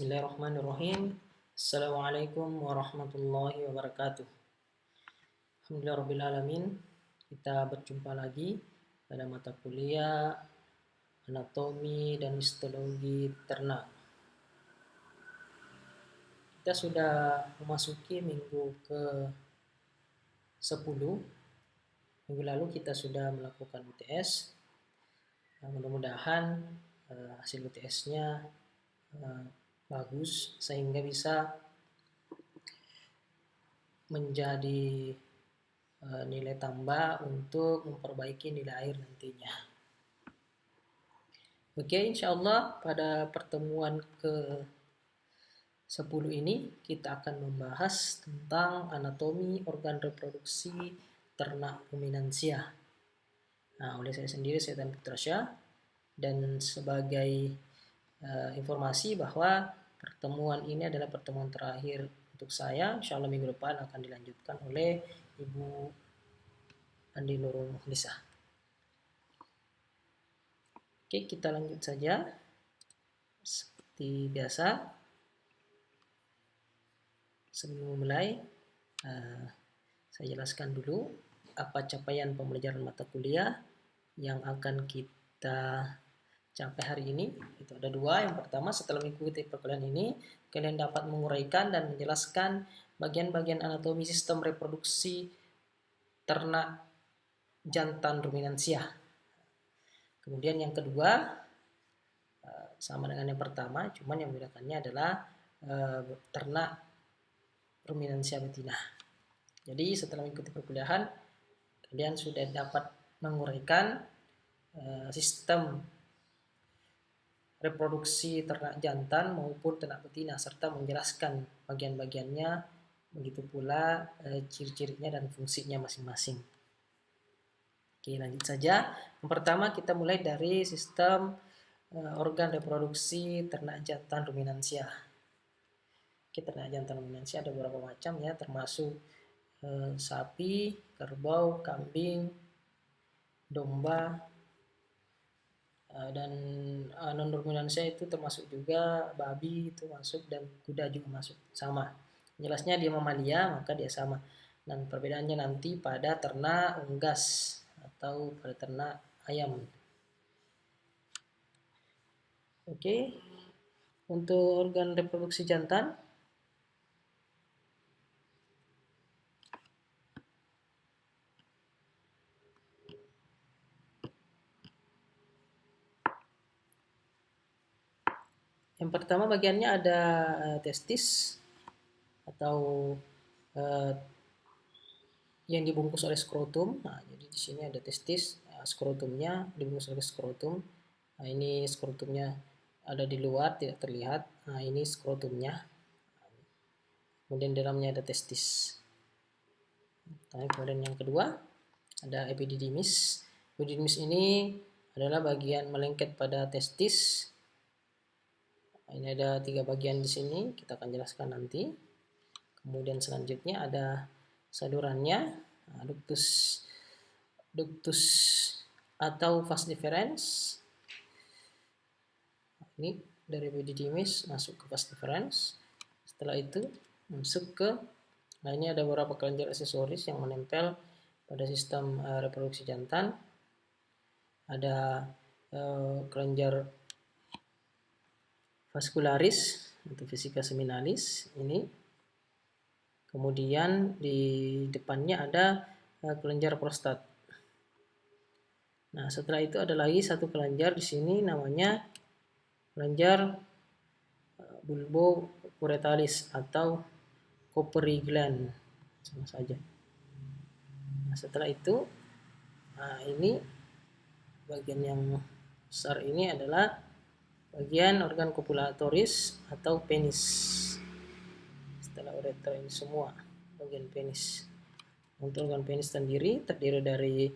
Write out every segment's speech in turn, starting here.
Bismillahirrahmanirrahim. Assalamualaikum warahmatullahi wabarakatuh. Alhamdulillahirrahmanirrahim. Kita berjumpa lagi pada mata kuliah anatomi dan histologi ternak. Kita sudah memasuki minggu ke-10. Minggu lalu kita sudah melakukan UTS. Mudah-mudahan hasil UTS-nya bagus sehingga bisa menjadi nilai tambah untuk memperbaiki nilai air nantinya. Oke, insya Allah pada pertemuan ke-10 ini kita akan membahas tentang anatomi organ reproduksi ternak ruminansia. Nah, oleh saya sendiri, saya Tan Putra Syah, dan sebagai informasi bahwa pertemuan ini adalah pertemuan terakhir untuk saya. Insya Allah minggu depan akan dilanjutkan oleh Ibu Andi Nurul Mukhlisah. Oke, kita lanjut saja. Seperti biasa, sebelum memulai, saya jelaskan dulu apa capaian pembelajaran mata kuliah yang akan kita capai hari ini. Itu ada dua. Yang pertama, setelah mengikuti perkuliahan ini, kalian dapat menguraikan dan menjelaskan bagian-bagian anatomi sistem reproduksi ternak jantan ruminansia. Kemudian yang kedua, sama dengan yang pertama, cuman yang membedakannya adalah ternak ruminansia betina. Jadi setelah mengikuti perkuliahan, kalian sudah dapat menguraikan sistem reproduksi ternak jantan maupun ternak betina serta menjelaskan bagian-bagiannya, begitu pula ciri-cirinya dan fungsinya masing-masing. Oke, lanjut saja. Yang pertama kita mulai dari sistem organ reproduksi ternak jantan ruminansia. Oke, ternak jantan ruminansia ada beberapa macam ya, termasuk sapi, kerbau, kambing, domba, dan non ruminansia itu termasuk juga babi itu masuk, dan kuda juga masuk, sama. Jelasnya dia mamalia maka dia sama, dan perbedaannya nanti pada ternak unggas atau pada ternak ayam. Oke, untuk organ reproduksi jantan, yang pertama bagiannya ada testis atau yang dibungkus oleh skrotum. Nah, jadi di sini ada testis, skrotumnya dibungkus oleh skrotum. Nah, ini skrotumnya ada di luar, tidak terlihat. Nah, ini skrotumnya. Kemudian di dalamnya ada testis. Nah, kemudian yang kedua ada epididymis. Epididymis ini adalah bagian melengket pada testis. Nah, ini ada 3 bagian di sini, kita akan jelaskan nanti. Kemudian selanjutnya ada salurannya, ductus atau vas deferens. Ini dari epididymis masuk ke vas deferens. Setelah itu masuk ke, nah ini ada beberapa kelenjar aksesoris yang menempel pada sistem reproduksi jantan. Ada kelenjar vascularis atau vesica seminalis ini. Kemudian di depannya ada kelenjar prostat. Nah, setelah itu ada lagi satu kelenjar di sini namanya kelenjar bulbourethralis atau Cowpery gland, sama saja. Nah, setelah itu, ini bagian yang besar ini adalah bagian organ kopulatoris atau penis. Setelah uretra ini semua bagian penis. Untuk organ penis sendiri terdiri dari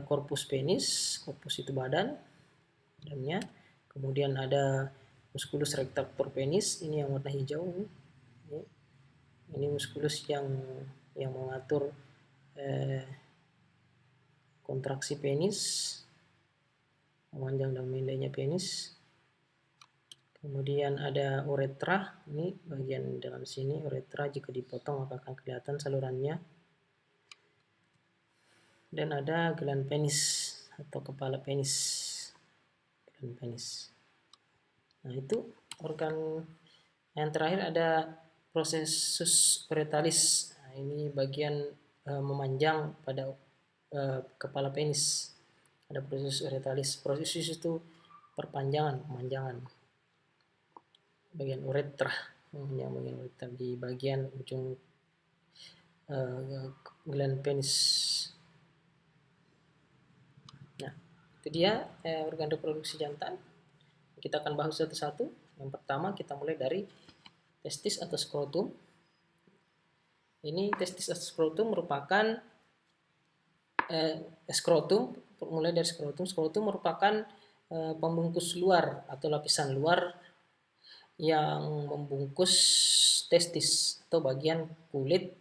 korpus penis, korpus itu badannya. Kemudian ada musculus retractor penis, ini yang warna hijau ini. Ini musculus yang mengatur kontraksi penis, memanjang dan memendeknya penis. Kemudian ada uretra, ini bagian dalam sini uretra, jika dipotong maka akan kelihatan salurannya. Dan ada gland penis atau kepala penis. Gland penis. Nah, itu organ. Yang terakhir ada processus uretalis. Nah, ini bagian memanjang pada kepala penis. Ada processus uretalis. Processus itu perpanjangan, pemanjangan. Bagian uretra, yang bagian uretra di bagian ujung gland penis. Nah, itu dia organ reproduksi jantan. Kita akan bahas satu-satu. Yang pertama kita mulai dari testis atau skrotum. Ini testis atau skrotum merupakan skrotum, mulai dari skrotum. Skrotum merupakan pembungkus luar atau lapisan luar yang membungkus testis atau bagian kulit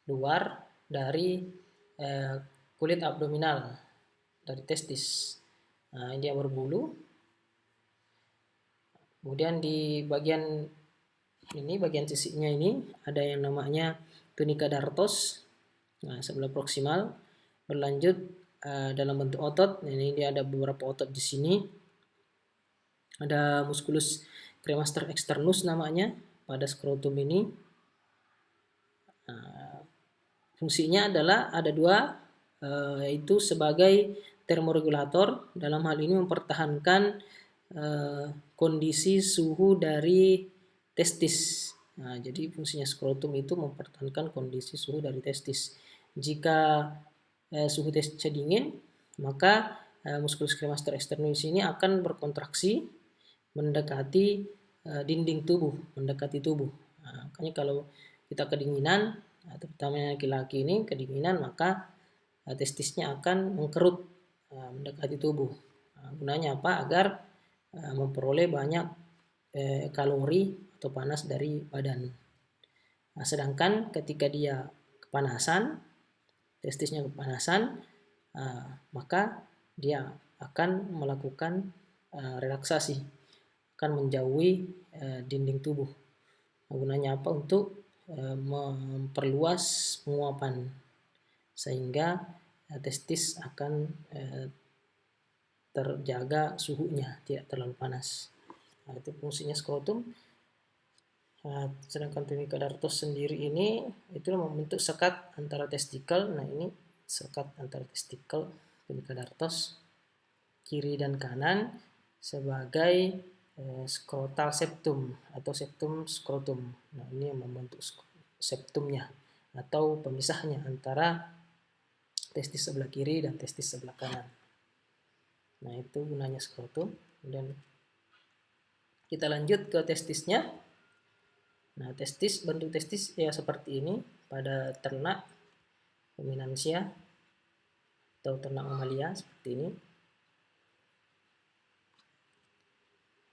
luar dari kulit abdominal dari testis. Nah, dia berbulu. Kemudian di bagian ini, bagian sisiknya ini ada yang namanya tunica dartos. Nah, sebelah proksimal berlanjut dalam bentuk otot. Ini dia ada beberapa otot di sini. Ada musculus cremaster externus namanya pada skrotum ini. Fungsinya adalah ada dua, yaitu sebagai termoregulator, dalam hal ini mempertahankan kondisi suhu dari testis. Nah, jadi fungsinya skrotum itu mempertahankan kondisi suhu dari testis. Jika suhu testisnya dingin, maka musculus cremaster externus ini akan berkontraksi mendekati dinding tubuh, mendekati tubuh. Nah, makanya kalau kita kedinginan, terutama laki-laki ini kedinginan, maka testisnya akan mengkerut mendekati tubuh. Gunanya apa? Agar memperoleh banyak kalori atau panas dari badan. Nah, sedangkan ketika dia kepanasan, testisnya kepanasan, maka dia akan melakukan relaksasi, akan menjauhi dinding tubuh. Gunanya apa? Untuk memperluas penguapan, sehingga testis akan terjaga suhunya, tidak terlalu panas. Nah, itu fungsinya skrotum. Sedangkan tunica dartos sendiri ini itu membentuk sekat antara testikel. Nah, ini sekat antara testikel tunica dartos kiri dan kanan sebagai skrotal septum atau septum skrotum. Nah, ini yang membentuk septumnya atau pemisahnya antara testis sebelah kiri dan testis sebelah kanan. Nah, itu gunanya skrotum. Dan kita lanjut ke testisnya. Nah, testis, bentuk testis ya seperti ini pada ternak ruminansia atau ternak mamalia, seperti ini.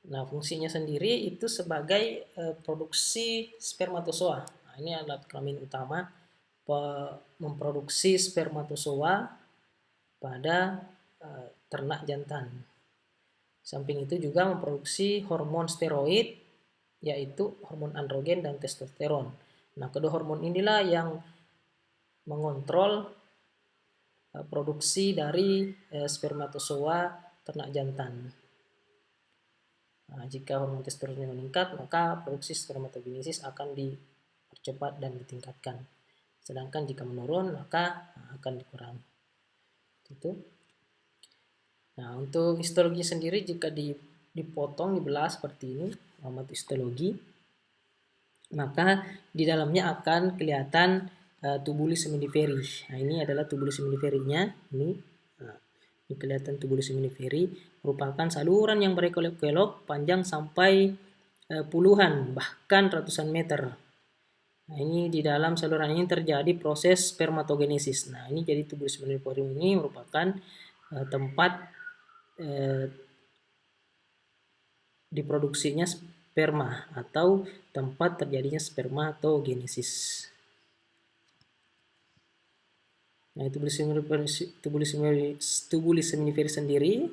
Nah, fungsinya sendiri itu sebagai produksi spermatozoa. Nah, ini alat kelamin utama memproduksi spermatozoa pada ternak jantan. Samping itu juga memproduksi hormon steroid, yaitu hormon androgen dan testosteron. Nah, kedua hormon inilah yang mengontrol produksi dari spermatozoa ternak jantan. Nah, jika hormon testosteronnya meningkat, maka produksi spermatogenesis akan dipercepat dan ditingkatkan. Sedangkan jika menurun, maka akan dikurangi. Itu. Nah, untuk histologi sendiri jika dipotong, dibelah seperti ini, amat histologi, maka di dalamnya akan kelihatan tubulis seminiferi. Nah, ini adalah tubulis seminiferinya. Ini kelihatan tubulis seminiferi, merupakan saluran yang berkelok-kelok panjang sampai puluhan bahkan ratusan meter. Nah, ini di dalam saluran ini terjadi proses spermatogenesis. Nah, ini jadi tubulis seminiferi ini merupakan tempat diproduksinya sperma atau tempat terjadinya spermatogenesis. Nah, tubulis seminiferi sendiri.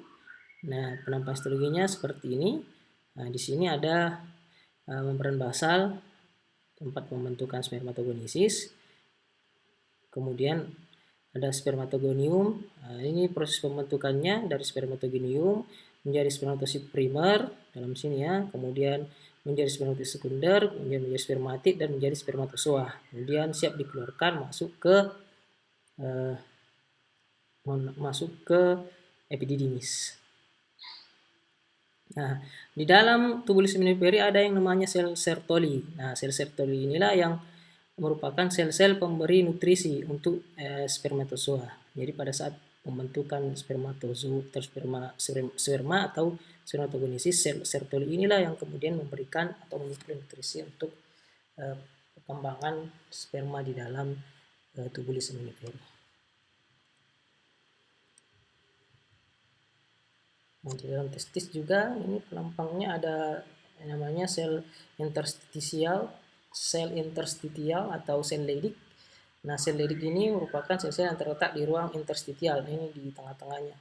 Nah, penampakan histologinya seperti ini. Nah, di sini ada membran basal, tempat pembentukan spermatogenesis. Kemudian ada spermatogonium. Nah, ini proses pembentukannya dari spermatogonium menjadi spermatosit primer dalam sini ya. Kemudian menjadi spermatosit sekunder, kemudian menjadi spermatid dan menjadi spermatozoa. Kemudian siap dikeluarkan masuk ke epididymis. Nah, di dalam tubulis seminiferi ada yang namanya sel Sertoli. Nah, sel Sertoli inilah yang merupakan sel-sel pemberi nutrisi untuk spermatozoa. Jadi pada saat pembentukan sperma atau spermatogenesis, sel Sertoli inilah yang kemudian memberikan atau memberi nutrisi untuk perkembangan sperma di dalam tubulis seminiferi. Nah, di dalam testis juga ini pelampangnya ada yang namanya sel interstitial atau sel Leydig. Nah, sel Leydig ini merupakan sel-sel yang terletak di ruang interstitial, ini di tengah-tengahnya,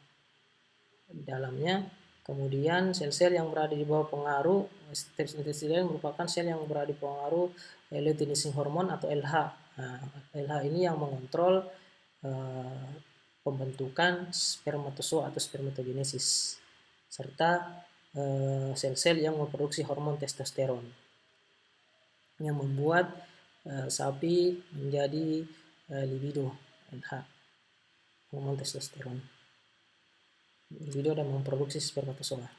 di dalamnya. Kemudian sel-sel yang berada di bawah pengaruh interstitial merupakan sel yang berada di pengaruh luteinizing hormone atau LH. Nah, LH ini yang mengontrol pembentukan spermatozoa atau spermatogenesis, serta sel-sel yang memproduksi hormon testosteron yang membuat sapi menjadi libido, LH, hormon testosteron, libido dan memproduksi spermatozoa.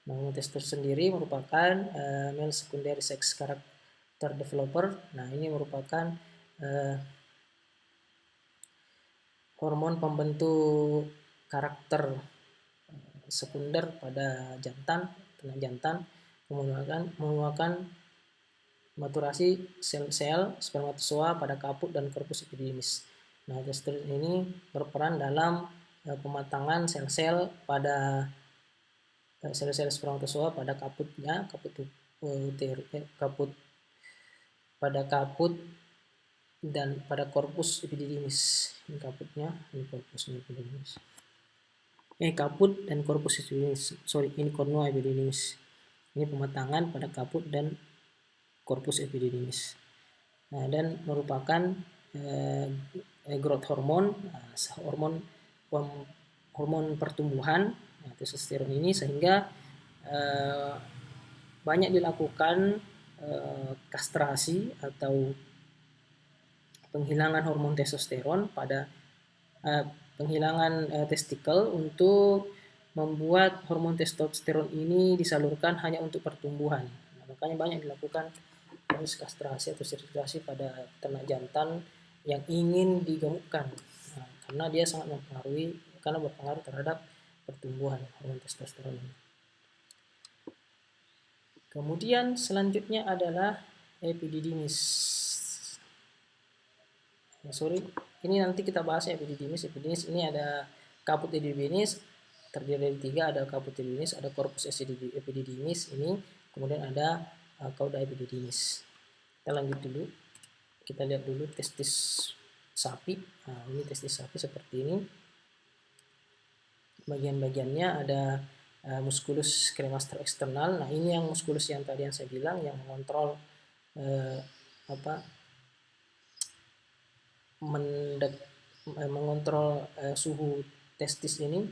Hormon testosteron sendiri merupakan male secondary sex character developer. Nah, ini merupakan hormon pembentuk karakter sekunder pada jantan, ternak jantan, mengeluarkan maturasi sel-sel spermatozoa pada kaput dan korpus epididymis. Nah, testosteron ini berperan dalam pematangan sel-sel pada sel-sel spermatozoa pada kaputnya, pada kaput dan pada korpus epididymis. Ini kaputnya, ini korpusnya epididymis. Kaput dan korpus epididymis. Ini cornua epididymis. Ini pematangan pada kaput dan korpus epididymis. Nah, dan merupakan growth hormone, hormon pertumbuhan, testosteron ini, sehingga banyak dilakukan kastrasi atau penghilangan hormon testosteron pada penghilangan testikel untuk membuat hormon testosteron ini disalurkan hanya untuk pertumbuhan. Nah, makanya banyak dilakukan proses kastrasi atau sterilisasi pada ternak jantan yang ingin digemukkan, karena dia sangat berpengaruh terhadap pertumbuhan hormon testosteron ini. Kemudian selanjutnya adalah epididymis. Ini nanti kita bahas epididymis. Epididymis ini ada kaput epididymis, terdiri dari 3, ada kaput epididymis, ada korpus epididymis ini, kemudian ada cauda epididymis. Kita lanjut dulu. Kita lihat dulu testis sapi. Nah, ini testis sapi seperti ini. Bagian-bagiannya ada musculus cremaster eksternal. Nah, ini yang musculus yang tadi yang saya bilang yang mengontrol mengontrol suhu testis ini.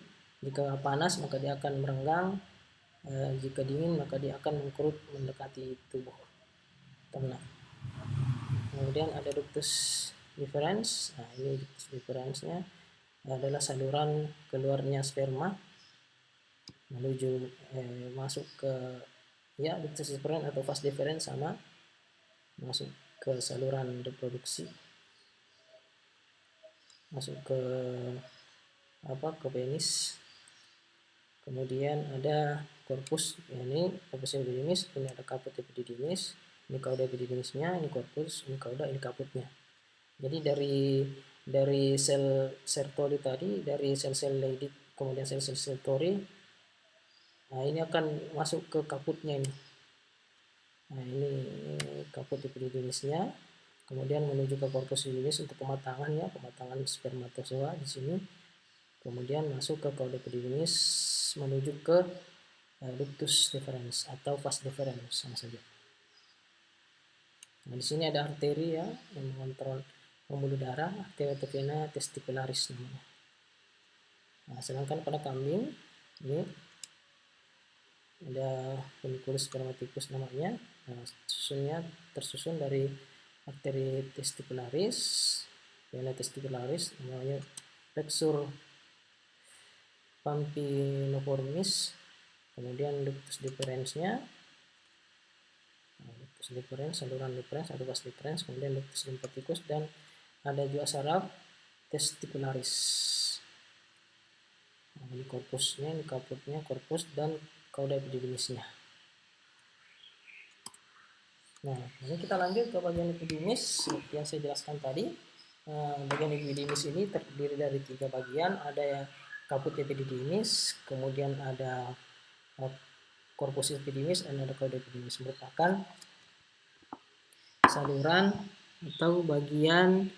Jika panas maka dia akan merenggang, jika dingin maka dia akan mengkerut mendekati tubuh ternak. Kemudian ada ductus deferens. Nah, ini ductus deferensnya adalah saluran keluarnya sperma menuju masuk ke ductus deferens atau vas deferens, sama masuk ke saluran reproduksi, masuk ke penis. Kemudian ada korpus, ini korpus epididymis, ini ada kaput epididymis, ini cauda epididymisnya, ini korpus, ini cauda, ini kaputnya. Jadi dari sel Sertoli tadi, dari sel-sel Leydig, kemudian sel-sel Sertoli, nah ini akan masuk ke kaputnya ini. Nah, ini kaput epididymisnya, kemudian menuju ke korpus epididymis untuk pematangan spermatozoa di sini. Kemudian masuk ke cauda epididymis menuju ke ductus deferens atau vas deferens sama saja. Nah, di sini ada arteri ya yang mengontrol pembuluh darah, arteria vena testicularis namanya. Nah, sedangkan pada kambing ini ada funiculus spermaticus namanya. Nah, susunnya tersusun dari arteri testicularis, vena testicularis namanya flexure pampinoformis, kemudian ductus deferensnya, ductus deferens, saluran deferens atau vas deferens, kemudian ductus lymphaticus, dan ada juga saraf testicularis. Nah, ini korpusnya, ini kaputnya, korpus dan cauda epididymisnya. Nah, ini kita lanjut ke bagian epididymis seperti yang saya jelaskan tadi. Bagian epididymis ini terdiri dari 3 bagian, ada yang kaput epididymis, kemudian ada korpus epididymis, dan ada cauda epididymis, merupakan saluran atau bagian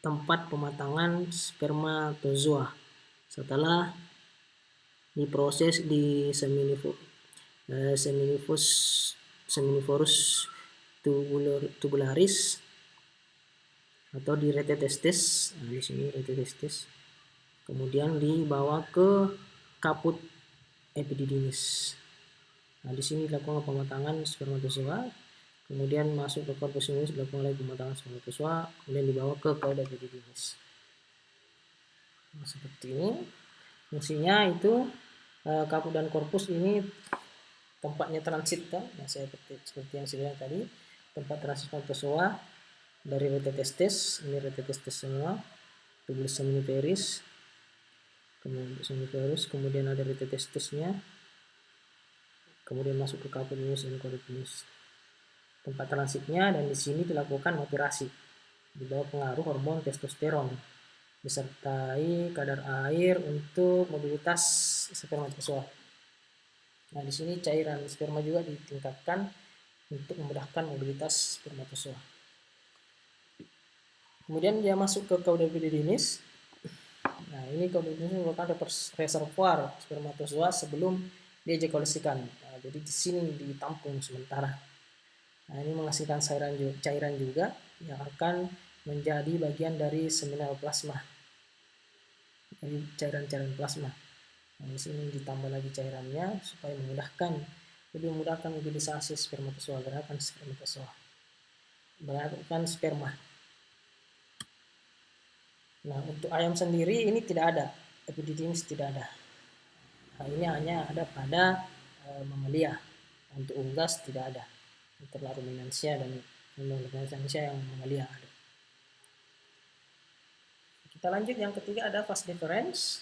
tempat pematangan spermatozoa setelah diproses di seminivorus tubularis atau di rete testis. Nah, di sini rete testis. Kemudian dibawa ke kaput epididymis. Nah, di sini dilakukan pematangan spermatozoa, kemudian masuk ke korpus epididymis, dilakukan lagi pematangan spermatozoa, kemudian dibawa ke cauda epididymis. Nah, seperti ini. Fungsinya itu kaput dan korpus ini tempatnya transit kan? Nah, seperti yang saya bilang tadi, tempat transit spermatozoa dari rete testis, ini rete testis semua, tubulus seminiferis, kemudian ada rete testisnya, kemudian masuk ke kaput epididymis dan cauda epididymis. Tempat transitnya, dan di sini dilakukan maturasi di bawah pengaruh hormon testosteron, disertai kadar air untuk mobilitas spermatozoa. Nah, di sini cairan sperma juga ditingkatkan untuk memudahkan mobilitas spermatozoa. Kemudian dia masuk ke cauda epididymis. Nah, ini cauda epididymis merupakan reservoir spermatozoa sebelum diejakulasikan. Nah, jadi di sini ditampung sementara. Nah, ini menghasilkan cairan juga yang akan menjadi bagian dari seminal plasma. Ini cairan-cairan plasma. Nah, di sini ditambah lagi cairannya supaya lebih memudahkan mobilisasi spermatozoa, gerakan sperma. Nah, untuk ayam sendiri ini tidak ada, epididymis tidak ada. Nah, ini hanya ada pada mamalia. Untuk unggas tidak ada. Untuk ruminansia dan ruminansia yang mamalia ada. Kita lanjut, yang ketiga ada vas deferens.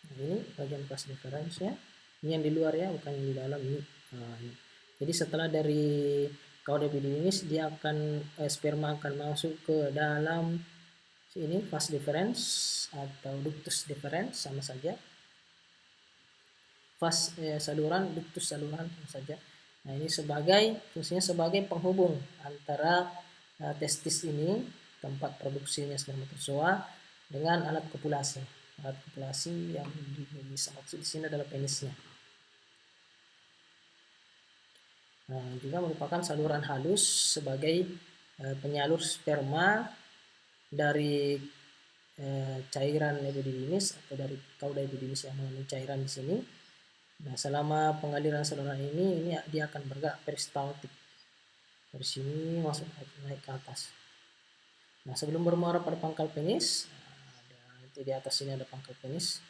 Nah, ini bagian vas deferensnya. Ini yang di luar ya, bukan yang di dalam ini. Nah, ini. Jadi setelah dari cauda epididymis, dia akan sperma akan masuk ke dalam ini vas deferens atau ductus deferens sama saja. Vas saluran, ductus saluran sama saja. Nah, ini fungsinya sebagai penghubung antara testis ini, tempat produksinya spermatozoa, dengan alat kopulasi. Alat kopulasi yang dimaksud di sini adalah penisnya. Nah, juga merupakan saluran halus sebagai penyalur sperma dari cairan epididymis atau dari cauda epididymis yang mengandung cairan di sini. Nah, selama pengaliran saluran ini dia akan bergerak peristaltik. Dari sini masuk naik ke atas. Nah, sebelum bermuara pada pangkal penis, di atas sini ada pangkal penis,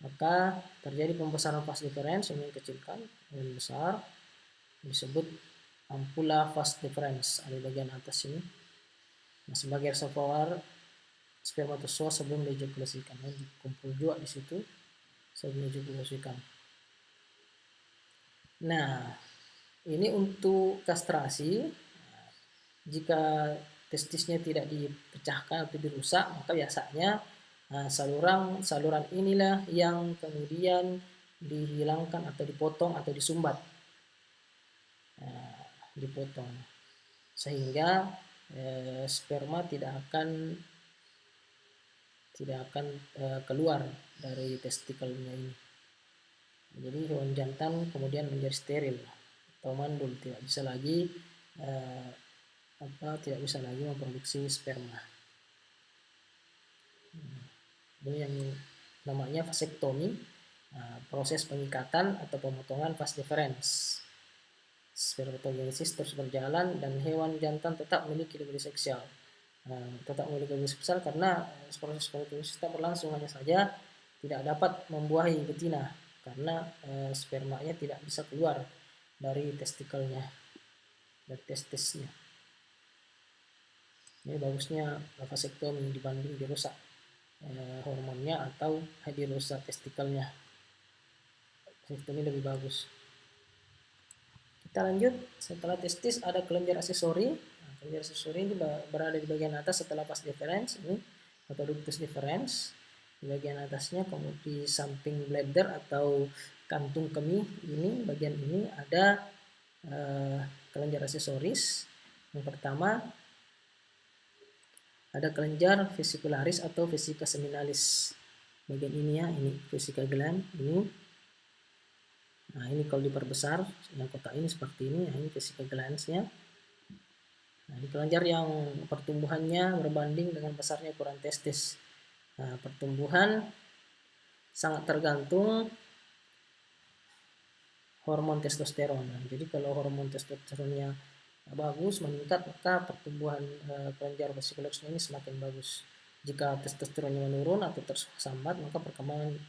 maka terjadi pembesaran vas deferens, ini dikecilkan, yang besar, disebut ampula vas deferens, ada bagian atas sini. Nah, sebagai reservoir spermatozoa sebelum diejakulasikan, dikumpul juga di situ sebelum diejakulasikan. Nah, ini untuk kastrasi. Jika testisnya tidak dipecahkan atau dirusak, maka biasanya saluran inilah yang kemudian dihilangkan atau dipotong atau disumbat. Dipotong sehingga sperma tidak akan keluar dari testikelnya ini. Jadi hewan jantan kemudian menjadi steril atau mandul, tidak bisa lagi tidak bisa lagi memproduksi sperma. Ini yang namanya vasektomi, proses pengikatan atau pemotongan vas deferens. Spermatogenesis terus berjalan dan hewan jantan tetap memiliki libido seksual. Tetap memiliki libido seksual karena proses spermatogenesis tetap berlangsung, hanya saja tidak dapat membuahi betina karena spermanya tidak bisa keluar dari testikelnya, dari testisnya. Ini bagusnya vasektomi dibanding dirusak hormonnya atau dirusak testikelnya. Vasektomi lebih bagus. Kita lanjut, setelah testis ada kelenjar aksesori. Kelenjar aksesori ini berada di bagian atas setelah vas deferens ini atau ductus deferens. Di bagian atasnya, kemudian di samping bladder atau kantung kemih ini, bagian ini ada kelenjar aksesoris. Yang pertama ada kelenjar vesicularis atau vesica seminalis. Bagian ini ya, ini vesica gland ini. Nah, ini kalau diperbesar yang kotak ini seperti ini, nah, ini vesica glands-nya. Nah, ini kelenjar yang pertumbuhannya berbanding dengan besarnya ukuran testis. Nah, pertumbuhan sangat tergantung hormon testosteron. Nah, jadi kalau hormon testosteronnya bagus, meningkat, maka pertumbuhan kelenjar vesicularis ini semakin bagus. Jika testosteronnya menurun atau tersambat, maka perkembangan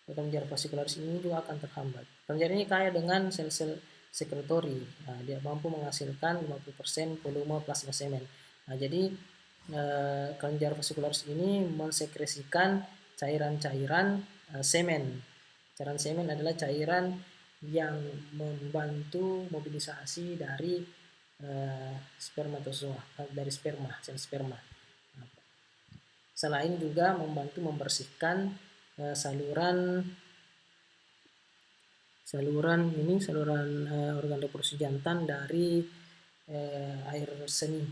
kelenjar vesicularis ini juga akan terhambat. Kelenjar ini kaya dengan sel-sel sekretori. Nah, dia mampu menghasilkan 50% volume plasma semen. Nah, jadi kelenjar vesicularis ini mensekresikan cairan-cairan semen. Cairan semen adalah cairan yang membantu mobilisasi dari spermatozoa, dari sperma, sel sperma. Selain juga membantu membersihkan saluran organ reproduksi jantan dari air seni.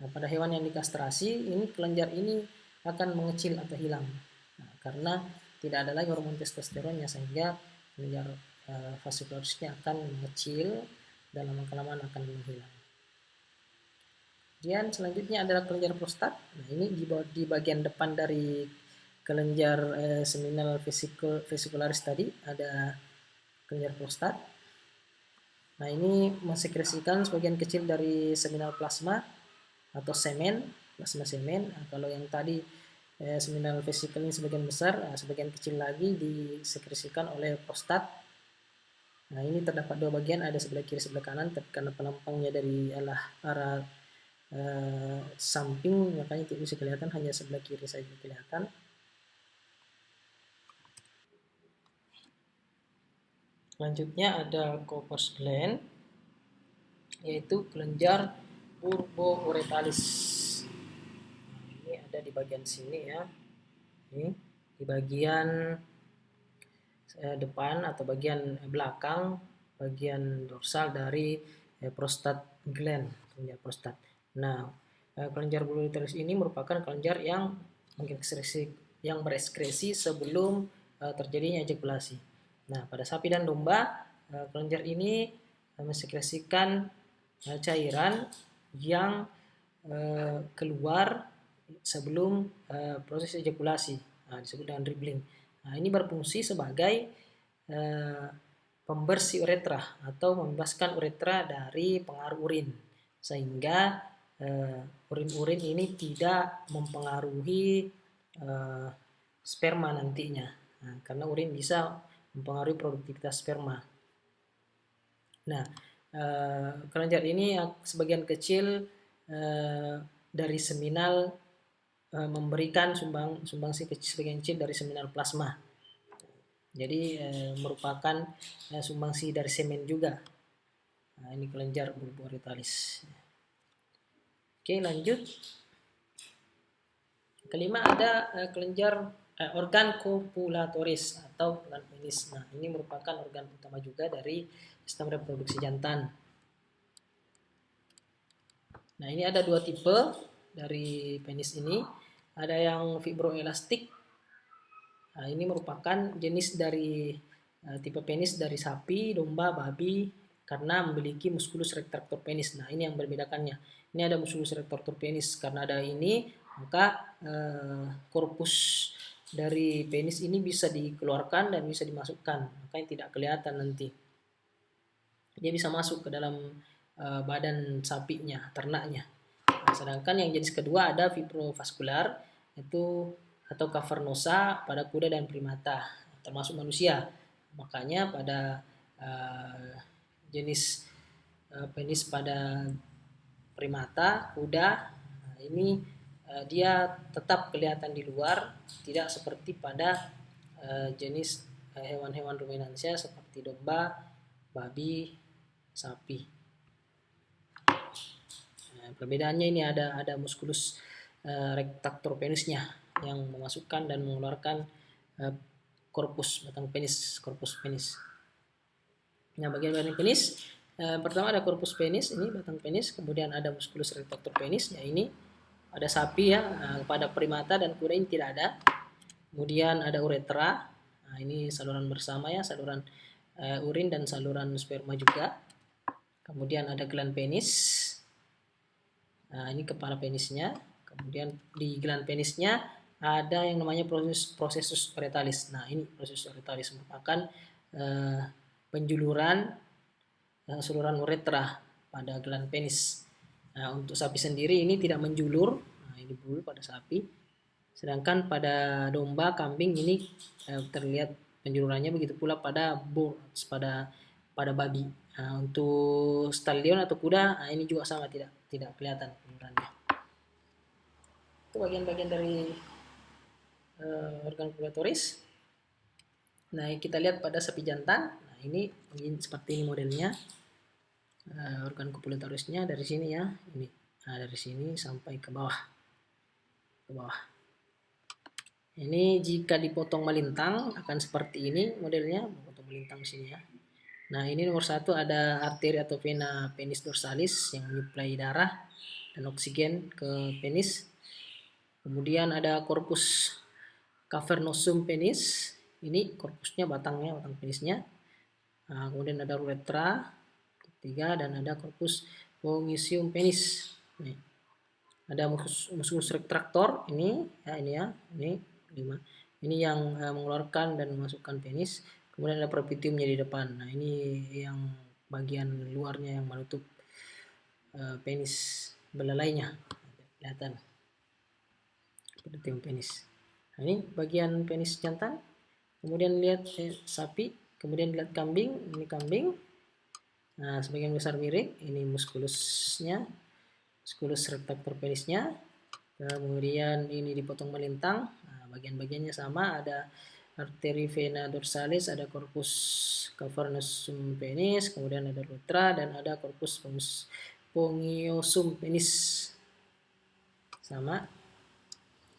Nah, pada hewan yang dikastrasi, ini kelenjar ini akan mengecil atau hilang. Nah, karena tidak ada lagi hormon testosteronnya, sehingga kelenjar vascularisnya akan mengecil dan lama-kelamaan akan menghilang. Kemudian selanjutnya adalah kelenjar prostat. Nah, ini di bagian depan dari kelenjar seminal vesicularis tadi ada kelenjar prostat. Nah, ini mensekresikan sebagian kecil dari seminal plasma atau semen, plasma semen. Nah, kalau yang tadi seminal vesicle ini sebagian besar, sebagian kecil lagi disekresikan oleh prostat. Nah, ini terdapat dua bagian, ada sebelah kiri sebelah kanan, tapi karena pelampangnya dari arah samping, makanya tidak bisa kelihatan, hanya sebelah kiri saja kelihatan. Selanjutnya ada Cowper's gland, yaitu kelenjar bulbouretalis. Nah, ini ada di bagian sini ya. Ini di bagian depan atau bagian belakang, bagian dorsal dari prostat gland, kelenjar prostat. Nah, kelenjar bulbouretalis ini merupakan kelenjar yang berekskresi sebelum terjadinya ejakulasi. Nah, pada sapi dan domba, kelenjar ini mensekresikan cairan yang keluar sebelum proses ejakulasi, disebut dengan dribbling. Nah, ini berfungsi sebagai pembersih uretra atau membebaskan uretra dari pengaruh urin, sehingga urin-urin ini tidak mempengaruhi sperma nantinya. Nah, karena urin bisa mempengaruhi produktivitas sperma. Nah, kelenjar ini sebagian kecil dari seminal memberikan sumbangsi sebagian kecil dari seminal plasma. Jadi merupakan sumbangsi dari semen juga. Nah, ini kelenjar bulbouretalis. Oke, lanjut. Kelima ada kelenjar organ copulatoris atau organ penis. Nah, ini merupakan organ utama juga dari sistem reproduksi jantan. Nah, ini ada dua tipe dari penis ini. Ada yang fibroelastik, Ini merupakan jenis dari tipe penis dari sapi, domba, babi karena memiliki musculus retractor penis. Nah, ini yang membedakannya. Ini ada musculus retractor penis, karena ada ini maka korpus dari penis ini bisa dikeluarkan dan bisa dimasukkan, makanya tidak kelihatan nanti. Dia bisa masuk ke dalam badan sapinya, ternaknya. Nah, sedangkan yang jenis kedua ada fibrovaskular, itu atau cavernosa pada kuda dan primata, termasuk manusia. Makanya pada jenis penis pada primata, kuda, ini dia tetap kelihatan di luar, tidak seperti pada jenis hewan-hewan ruminansia seperti domba, babi, sapi. Perbedaannya ini ada musculus retractor penisnya yang memasukkan dan mengeluarkan korpus batang penis, korpus penis. Nah, bagian penis pertama ada korpus penis, ini batang penis, kemudian ada musculus retractor penis, ya ini ada sapi ya, pada primata dan kuda ini tidak ada. Kemudian ada uretra, nah ini saluran bersama ya, saluran urin dan saluran sperma juga. Kemudian ada gland penis, nah ini kepala penisnya. Kemudian di gland penisnya ada yang namanya processus uretalis. Nah ini processus uretalis merupakan penjuluran saluran uretra pada gland penis. Nah, untuk sapi sendiri ini tidak menjulur, nah ini bulu pada sapi. Sedangkan pada domba, kambing ini terlihat penjulurannya, begitu pula pada bull, pada babi. Nah, untuk stallion atau kuda, nah ini juga sama, tidak kelihatan penjulurannya. Itu bagian-bagian dari organ kopulatoris. Nah, kita lihat pada sapi jantan. Nah, ini seperti ini modelnya. Organ kopulatorisnya dari sini ya, ini. Nah, dari sini sampai ke bawah. Ini jika dipotong melintang akan seperti ini modelnya, potong melintang di sini ya. Nah, ini nomor 1 ada arteri atau vena penis dorsalis yang menyuplai darah dan oksigen ke penis. Kemudian ada korpus cavernosum penis, ini korpusnya, batang penisnya. Nah, kemudian ada uretra, 3, dan ada korpus vomitium penis. Nih. Ada musculus retractor ini ya, ini 5. Ini yang mengeluarkan dan memasukkan penis. Kemudian ada perpitiumnya di depan. Nah, ini yang bagian luarnya yang menutup penis, belalainya. Kelihatan. Perpitium penis. Nah, ini bagian penis jantan. Kemudian lihat sapi, kemudian lihat kambing, ini kambing. Nah, sebagian besar mirip, ini muskulusnya, musculus retractor penisnya. Kemudian ini dipotong melintang, nah, bagian-bagiannya sama, ada arteri vena dorsalis, ada korpus cavernosum penis, kemudian ada uretra, dan ada korpus spongiosum penis. Sama.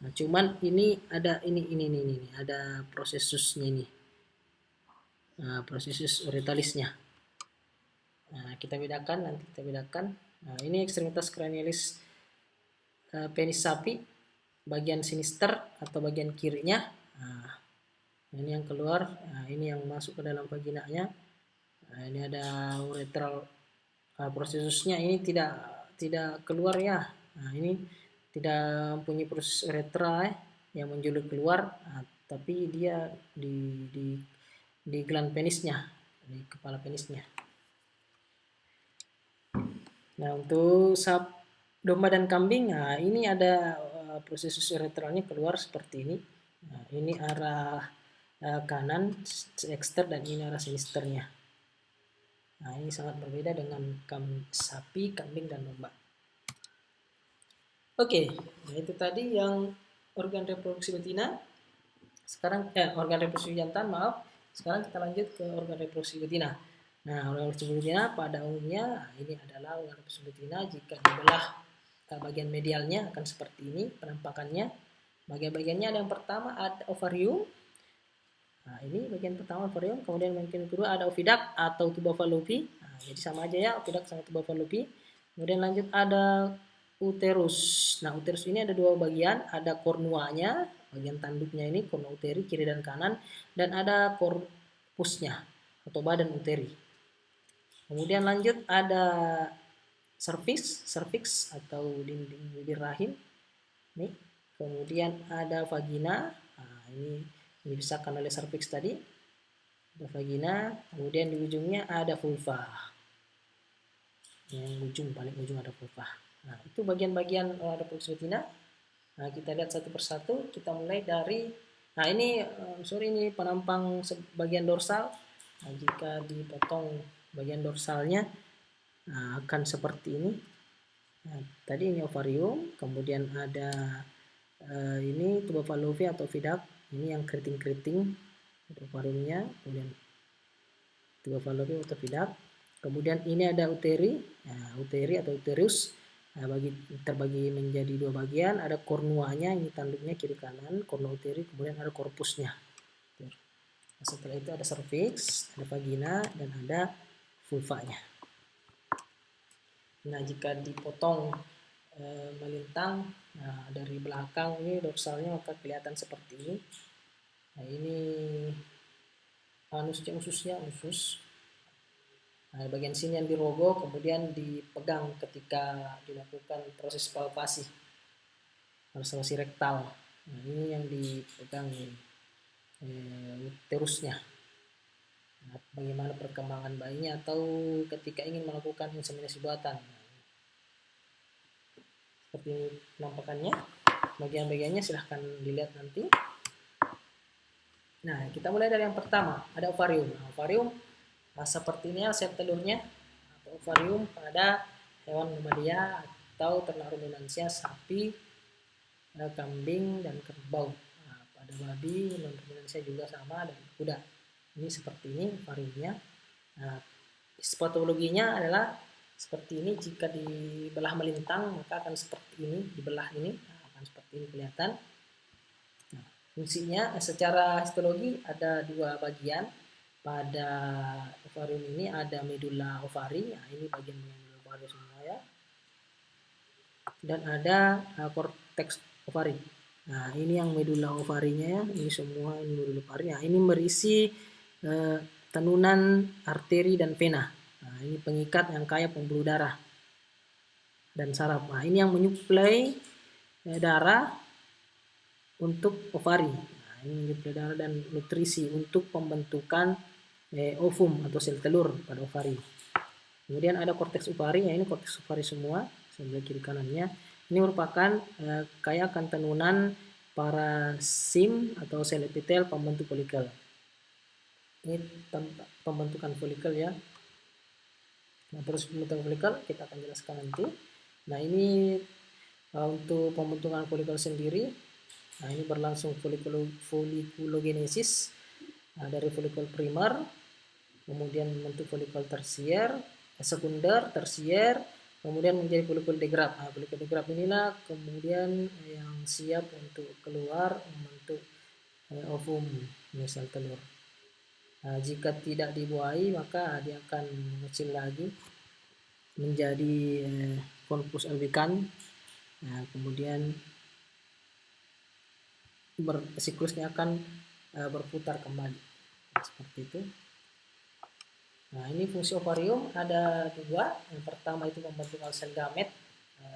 Nah, cuman ini ada ini ada prosesusnya ini. Nah, prosesus uretalisnya. Nah, kita bedakan. Nah, ini ekstremitas cranialis penis sapi, bagian sinister atau bagian kirinya. Nah, ini yang keluar, nah, ini yang masuk ke dalam vaginanya. Nah, ini ada uretral prosesusnya, ini tidak keluar ya. Nah, ini tidak mempunyai proses uretra yang menjulur keluar, nah, tapi dia di gland penisnya, di kepala penisnya. Nah, untuk domba dan kambing, nah ini ada prosesus uretralnya keluar seperti ini. Nah, ini arah kanan ekster dan ini arah sinisternya. Nah, ini sangat berbeda dengan sapi, kambing, dan domba. Oke, nah itu tadi yang organ reproduksi betina. Sekarang organ reproduksi jantan, maaf. Sekarang kita lanjut ke organ reproduksi betina. Nah, organ reproduksi betina pada umumnya ini adalah organ reproduksi betina jika dibelah bagian medialnya akan seperti ini penampakannya. Bagian-bagiannya ada yang pertama ada ovarium. Nah, ini bagian pertama ovarium. Kemudian bagian kedua ada oviduct atau tuba fallopi. Nah, jadi sama aja ya, oviduct sama tuba fallopi. Kemudian lanjut ada uterus. Nah, uterus ini ada 2 bagian, ada kornuanya bagian tanduknya ini cornu uteri kiri dan kanan, dan ada korpusnya atau badan uteri. Kemudian lanjut ada cervix atau dinding bibir rahim. Nih. Kemudian ada vagina. Nah, ini dipisahkan oleh cervix tadi. Ada vagina. Kemudian di ujungnya ada vulva. Yang paling ujung ada vulva. Nah, itu bagian-bagian reproduksi betina. Nah, kita lihat satu persatu. Kita mulai dari, nah ini ini penampang bagian dorsal. Nah, jika dipotong bagian dorsalnya, akan seperti ini. Nah, tadi ini ovarium, kemudian ada ini tuba fallopian atau vidak, ini yang keriting-keriting ovariumnya, kemudian tuba fallopian atau vidak. Kemudian ini ada uteri, uteri atau uterus, terbagi menjadi dua bagian, ada kornuanya, ini tanduknya kiri kanan, kornu uteri, kemudian ada korpusnya. Nah, setelah itu ada cervix, ada vagina, dan ada vulvanya. Nah, jika dipotong melintang dari belakang ini dorsalnya, maka kelihatan seperti ini. Nah, ini ususnya. Nah, bagian sini yang dirogoh, kemudian dipegang ketika dilakukan proses palpasi rektal. Nah, ini yang dipegang uterusnya. Nah, bagaimana perkembangan bayinya atau ketika ingin melakukan inseminasi buatan. Seperti penampakannya, bagian-bagiannya silahkan dilihat nanti. Nah, kita mulai dari yang pertama, ada ovarium. Nah, ovarium seperti ini sel telurnya atau ovarium pada hewan mamalia atau ternak ruminansia, sapi, kambing, dan kerbau. Nah, pada babi non ruminansia juga sama, dan kuda. Ini seperti ini ovariumnya. Nah, patologinya adalah seperti ini. Jika dibelah melintang, maka akan seperti ini. Dibelah ini akan seperti ini kelihatan. Nah, fungsinya secara histologi ada dua bagian. Pada ovarium ini ada medula ovari. Nah, ini bagian medula ovari semua ya. Dan ada korteks ovari. Nah, ini yang medula ovarinya ya. Ini semua ini medula ovari. Nah, ini berisi tenunan arteri dan vena. Nah, ini pengikat yang kaya pembuluh darah dan saraf. Nah, ini yang menyuplai darah untuk ovari. Nah, ini menyuplai darah dan nutrisi untuk pembentukan ovum atau sel telur pada ovari. Kemudian ada korteks ovari. Ini korteks ovari semua, sebelah kiri kanannya. Ini merupakan kaya akan tenunan parasim atau sel epitel pembentuk folikel. Ini pembentukan folikel ya. Nah, proses pembentukan folikel kita akan jelaskan nanti. Nah, ini untuk pembentukan folikel sendiri. Nah, ini berlangsung folikulogenesis dari folikel primer, kemudian membentuk folikel tersier, sekunder, tersier, kemudian menjadi folikel degrad. Nah, folikel degrad inilah kemudian yang siap untuk keluar membentuk ovum, sel telur. Nah, jika tidak dibuahi, maka dia akan mengecil lagi menjadi konus albicans. Nah, kemudian siklusnya akan berputar kembali. Nah, seperti itu. Nah, ini fungsi ovarium ada dua. Yang pertama itu membentuk sel gamet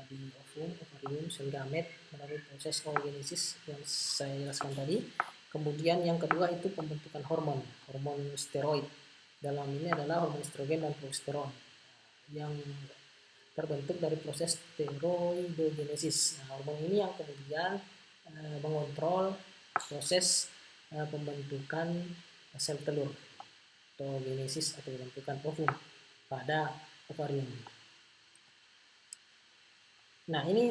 di ovarium, sel gamet melalui proses oogenesis yang saya jelaskan tadi. Kemudian yang kedua itu pembentukan hormon steroid. Dalam ini adalah hormon estrogen dan progesteron yang terbentuk dari proses steroidogenesis. Nah, hormon ini yang kemudian mengontrol proses pembentukan sel telur atau genesis atau pembentukan ovum pada ovarium. Nah, ini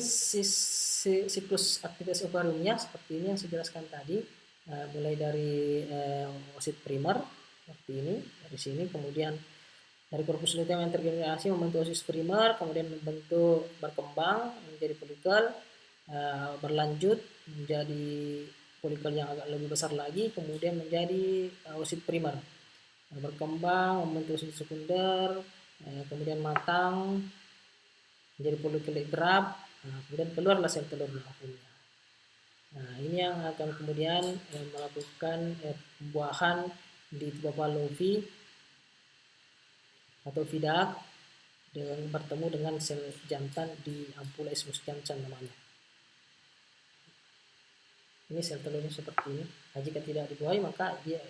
siklus aktivitas ovariumnya seperti ini yang saya jelaskan tadi. Mulai dari oosit primer seperti ini dari sini, kemudian dari korpus luteum yang tergenerasi membentuk oosit primer, kemudian berkembang menjadi folikel, berlanjut menjadi folikel yang agak lebih besar lagi, kemudian menjadi oosit primer, berkembang membentuk oosit sekunder, kemudian matang menjadi folikel degrad, kemudian keluarlah sel telur ovumnya. Nah, ini yang akan kemudian melakukan pembuahan di tuba Fallopi atau vidak dengan bertemu dengan sel jantan di ampula isthmus jantan namanya. Ini sel telurnya seperti ini. Nah, jika tidak dibuahi maka dia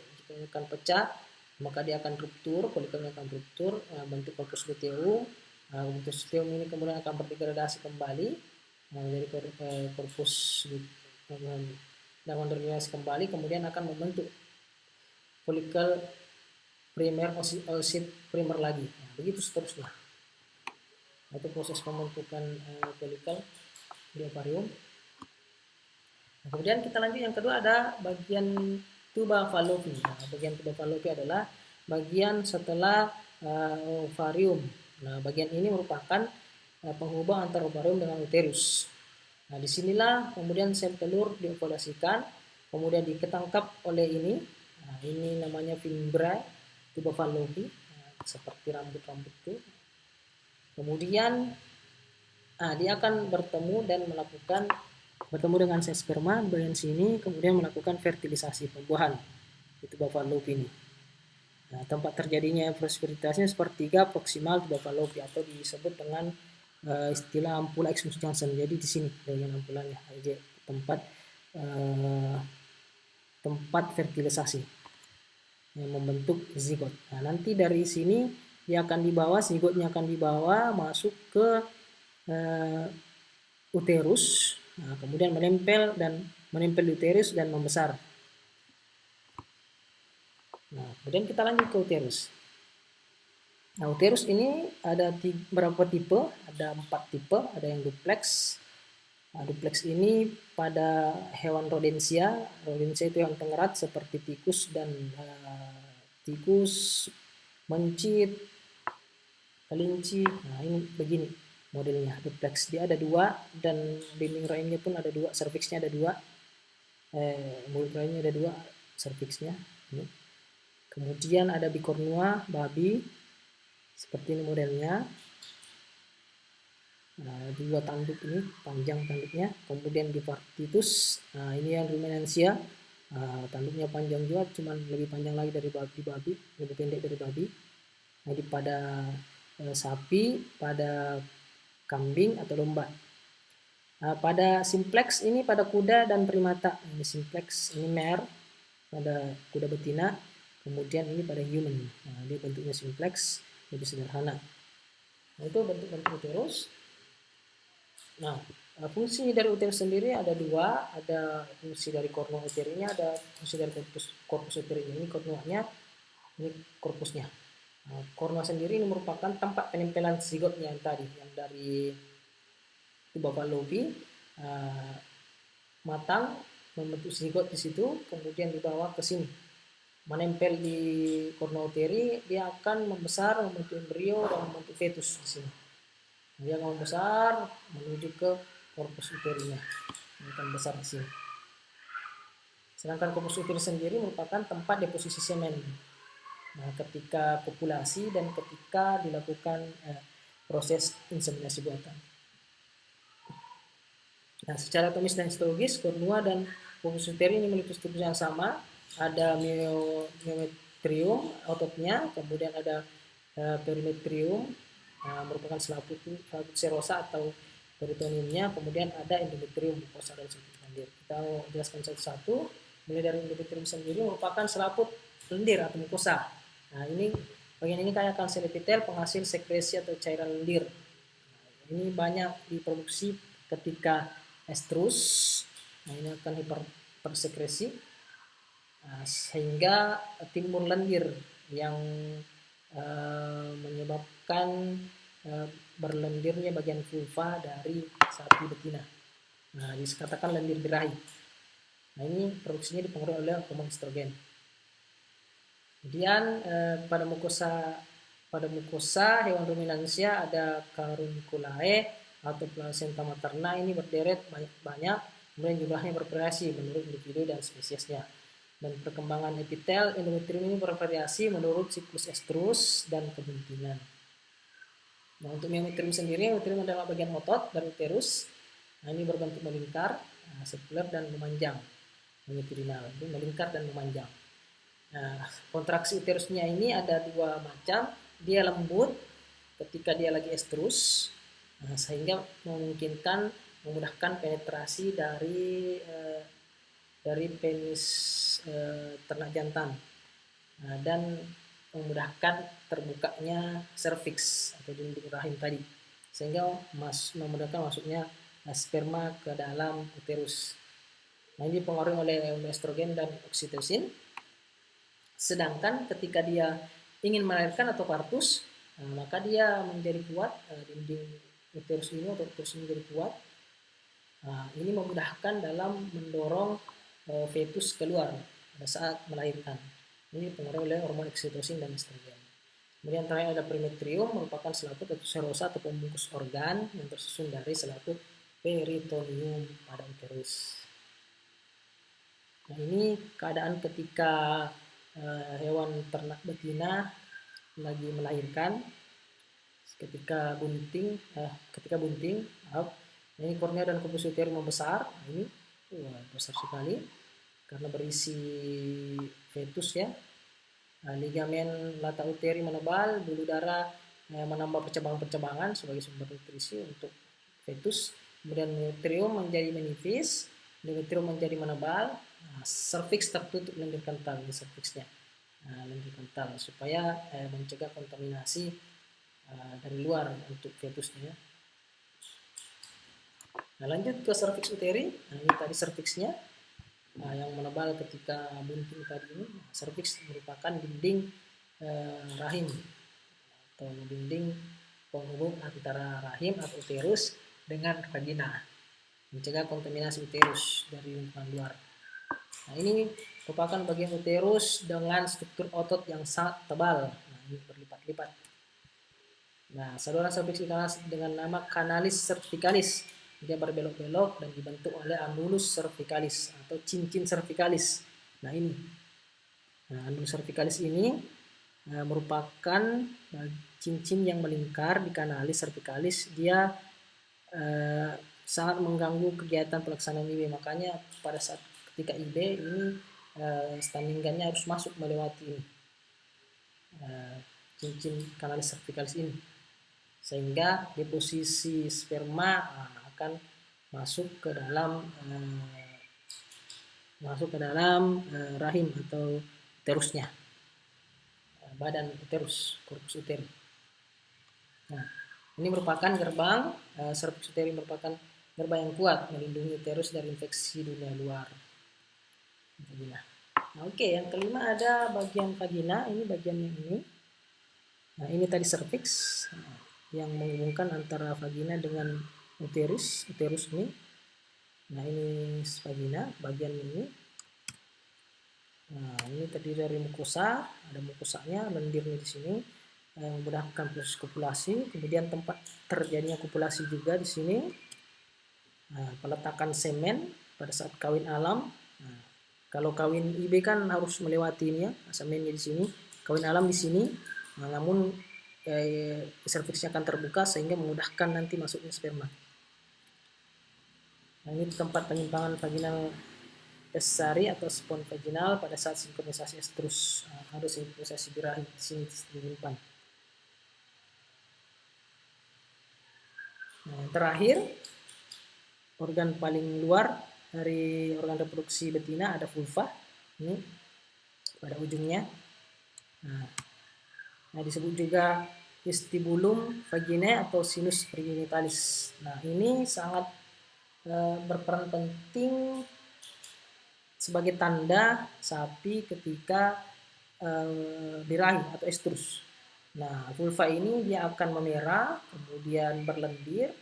akan pecah, maka dia akan ruptur, folikelnya akan ruptur, bentuk korpus luteum. Korpus luteum ini kemudian akan berdegradasi kembali menjadi korpus dan berdegradasi kembali, kemudian akan membentuk folikel primer, oosit primer lagi. Nah, begitu seterusnya. Itu proses pembentukan folikel di ovarium. Nah, kemudian kita lanjut yang kedua, ada bagian tuba Fallopi. Nah, bagian tuba Fallopi adalah bagian setelah ovarium. Nah, bagian ini merupakan penghubung antara ovarium dengan uterus. Nah, disinilah kemudian sel telur diokulasikan, kemudian diketangkap oleh ini. Nah, ini namanya fimbriae tuba Fallopi, seperti rambut-rambut itu. Kemudian dia akan bertemu dengan sel sperma di bagian sini, kemudian melakukan fertilisasi, pembuahan di tuba Fallopi ini. Nah, tempat terjadinya proses fertilisasinya sepertiga proksimal tuba Fallopi atau disebut dengan istilah ampula isthmus Johnson. Jadi di sini bagian ampulanya, tempat fertilisasi yang membentuk zigot. Nah, nanti dari sini dia akan dibawa, zigotnya akan dibawa masuk ke uterus, nah, kemudian menempel di uterus dan membesar. Nah, kemudian kita lanjut ke uterus. Nah, uterus ini ada berapa tipe? Ada 4 tipe, ada yang duplex. Nah, duplex ini pada hewan rodensia itu yang tengerat seperti tikus dan tikus, mencit, kelinci. Nah, ini begini modelnya duplex. Dia ada 2 dan dinding rahimnya pun ada 2, serviksnya ada 2. Mulut rahimnya ada 2, serviksnya. Ini. Kemudian ada bicornua, babi. Seperti ini modelnya. Nah, 2 tanduk ini, panjang tanduknya. Kemudian bipartitus, nah ini yang ruminansia, tanduknya panjang juga, cuman lebih panjang lagi dari babi, lebih pendek dari babi. Jadi pada sapi, pada kambing atau domba. Nah, pada simplex ini pada kuda dan primata. Ini simplex, ini mare pada kuda betina. Kemudian ini pada human. Nah, ini bentuknya simplex, lebih sederhana. Nah, itu bentuk-bentuk uterus. Nah, fungsi dari uterus sendiri ada 2, ada fungsi dari kornua uterinya, ada fungsi dari korpus uterinya. Ini kornuanya, ini korpusnya. Nah, kornua sendiri ini merupakan tempat penempelan zigotnya yang tadi, yang dari tuba Fallopi matang membentuk zigot di situ, kemudian dibawa ke sini, menempel di kornua uteri, dia akan membesar, membentuk embrio dan membentuk fetus di sini. Dia akan membesar menuju ke korpus uterinya, akan besar di sini. Sedangkan korpus uteri sendiri merupakan tempat deposisi semen. Nah, ketika kopulasi dan ketika dilakukan proses inseminasi buatan. Nah, secara anatomis dan histologis, kornua dan korpus uteri ini memiliki struktur yang sama. Ada myometrium ototnya, kemudian ada perimetrium, merupakan selaput serosa atau peritoneumnya, kemudian ada endometrium mukosa dan selaput lendir. Kita jelaskan satu-satu. Mulai dari endometrium sendiri merupakan selaput lendir atau mukosa. Nah, ini bagian ini kaya sel epitel penghasil sekresi atau cairan lendir. Nah, ini banyak diproduksi ketika estrus. Nah, ini akan hipersekresi sehingga timbul lendir yang menyebabkan berlendirnya bagian vulva dari sapi betina. Nah, dikatakan lendir birahi. Nah, ini produksinya dipengaruhi oleh hormon estrogen. Kemudian pada mukosa hewan ruminansia ada carunculae atau placenta materna, ini berderet banyak, kemudian jumlahnya bervariasi menurut individu dan spesiesnya. Dan perkembangan epitel endometrium ini bervariasi menurut siklus estrus dan kebuntingan. Nah, untuk myometrium sendiri, myometrium adalah bagian otot dari uterus. Nah, ini berbentuk melingkar. sirkuler dan memanjang, longitudinal, itu melingkar dan memanjang. Nah, kontraksi uterusnya ini ada 2 macam, dia lembut ketika dia lagi estrus, sehingga memudahkan penetrasi dari penis ternak jantan, dan memudahkan terbukanya serviks atau dinding rahim tadi, sehingga memudahkan masuknya sperma ke dalam uterus. Nah, ini dipengaruhi oleh estrogen dan oksitosin. Sedangkan ketika dia ingin melahirkan atau partus, maka dia menjadi kuat, dinding uterus ini atau uterus ini menjadi kuat. Ini memudahkan dalam mendorong fetus keluar pada saat melahirkan. Ini dipengaruhi oleh hormon oksitosin dan estrogen. Kemudian terakhir ada perimetrium, merupakan selaput atau serosa atau pembungkus organ yang tersusun dari selaput peritoneum pada uterus. Nah, ini keadaan ketika hewan ternak betina lagi melahirkan, ketika bunting, ini kornea dan corpus luteum membesar. Nah, ini besar sekali karena berisi fetus ya. Ligamen lata uteri menebal, bulu darah menambah percabangan-percabangan sebagai sumber nutrisi untuk fetus. Kemudian metrium menjadi menipis, endometrium menjadi menebal, serviks tertutup lendir kental di serviksnya, lendir kental, supaya mencegah kontaminasi dari luar untuk fetusnya. Nah, lanjut ke serviks uteri. Nah, ini tadi serviksnya yang menebal ketika bunting tadi ini. Serviks merupakan dinding rahim atau dinding penghubung antara rahim atau uterus dengan vagina, mencegah kontaminasi uterus dari lingkungan luar. Nah, ini merupakan bagian uterus dengan struktur otot yang sangat tebal. Nah, ini berlipat-lipat. Nah, saluran serviks dikenal dengan nama canalis cervicalis. Dia berbelok-belok dan dibentuk oleh annulus cervicalis atau cincin cervicalis. Nah, ini. Nah, annulus cervicalis ini merupakan cincin yang melingkar di canalis cervicalis. Dia sangat mengganggu kegiatan pelaksanaan IB. Makanya pada saat ketika IB ini standing gunnya harus masuk melewati ini, cincin canalis cervicalis ini, sehingga deposisi sperma akan masuk ke dalam rahim atau uterusnya, badan uterus, corpus uteri. Nah, ini merupakan gerbang, serviks uteri merupakan gerbang yang kuat melindungi uterus dari infeksi dunia luar. Vagina. Nah, oke, yang kelima ada bagian vagina. Ini bagian yang ini. Nah, ini tadi serviks yang menghubungkan antara vagina dengan uterus ini. Nah, ini vagina, bagian ini. Nah, ini terdiri dari mukosa, ada mukosanya, lendirnya di sini, memudahkan proses kopulasi. Kemudian tempat terjadinya kopulasi juga di sini. Nah, peletakan semen pada saat kawin alam. Nah, kalau kawin IB kan harus melewati ini ya, semennya di sini. Kawin alam di sini. Nah, namun serviksnya akan terbuka sehingga memudahkan nanti masuknya sperma. Nah, ini tempat penyimpangan vaginal pesari atau spon vaginal pada saat sinkronisasi estrus. Ada sinkronisasi birahi di sini disimpan. Nah, yang terakhir, organ paling luar dari organ reproduksi betina ada vulva. Ini pada ujungnya. Nah, disebut juga vestibulum vaginae atau sinus pregenitalis. Nah, ini sangat berperan penting sebagai tanda sapi ketika birahi atau estrus. Nah, vulva ini dia akan memerah, kemudian berlendir,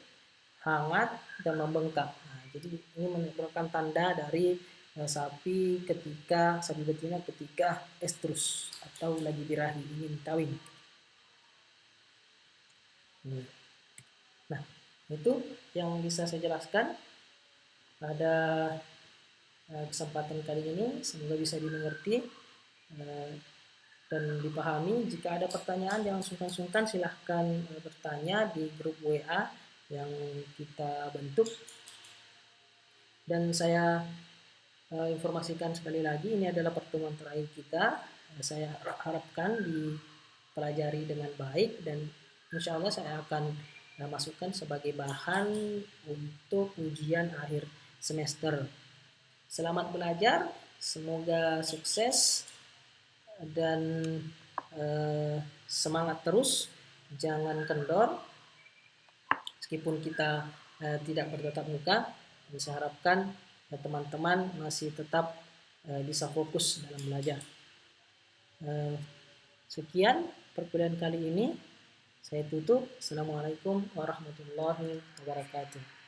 hangat, dan membengkak. Nah, jadi ini merupakan tanda dari sapi betina ketika estrus atau lagi birahi, ingin kawin. Nah, itu yang bisa saya jelaskan pada kesempatan kali ini. Semoga bisa dimengerti dan dipahami. Jika ada pertanyaan jangan sungkan-sungkan, silahkan bertanya di grup WA yang kita bentuk. Dan saya informasikan sekali lagi, ini adalah pertemuan terakhir kita. Saya harapkan dipelajari dengan baik dan insya Allah saya akan masukkan sebagai bahan untuk ujian akhir semester. Selamat belajar, semoga sukses dan semangat terus, jangan kendor. Meskipun kita tidak bertatap muka, saya harapkan teman-teman masih tetap bisa fokus dalam belajar. Sekian perkuliahan kali ini. Saya tutup. Assalamualaikum warahmatullahi wabarakatuh.